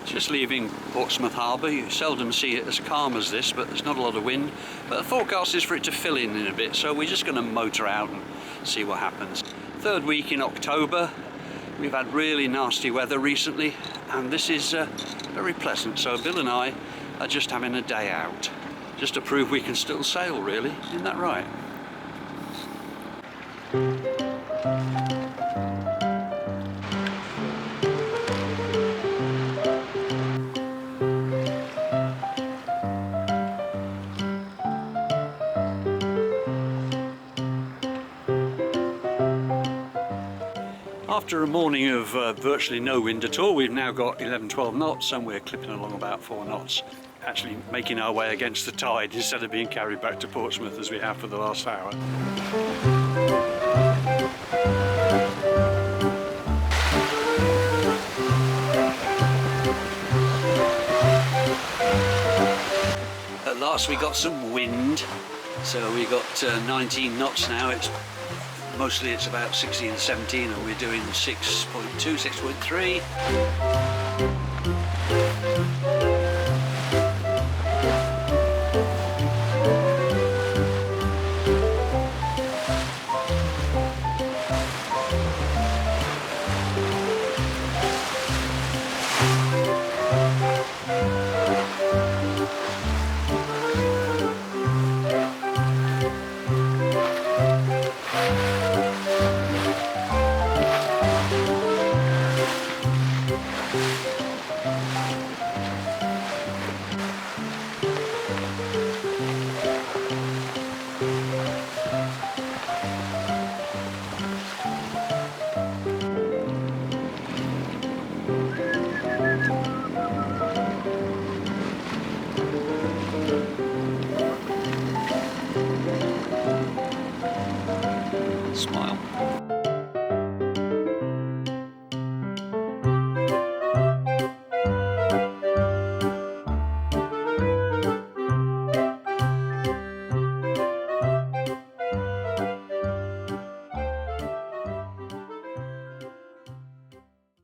Just leaving Portsmouth Harbour. You seldom see it as calm as this, but there's not a lot of wind. But the forecast is for it to fill in a bit, so we're just going to motor out and see what happens. Third week in October. We've had really nasty weather recently, and this is very pleasant. So Bill and I are just having a day out, just to prove we can still sail, really. Isn't that right? After a morning of virtually no wind at all, we've now got 11-12 knots and we're clipping along about 4 knots, actually making our way against the tide instead of being carried back to Portsmouth as we have for the last hour. At last we got some wind, so we got 19 knots now. Mostly it's about 16 and 17, and we're doing 6.2, 6.3. Smile.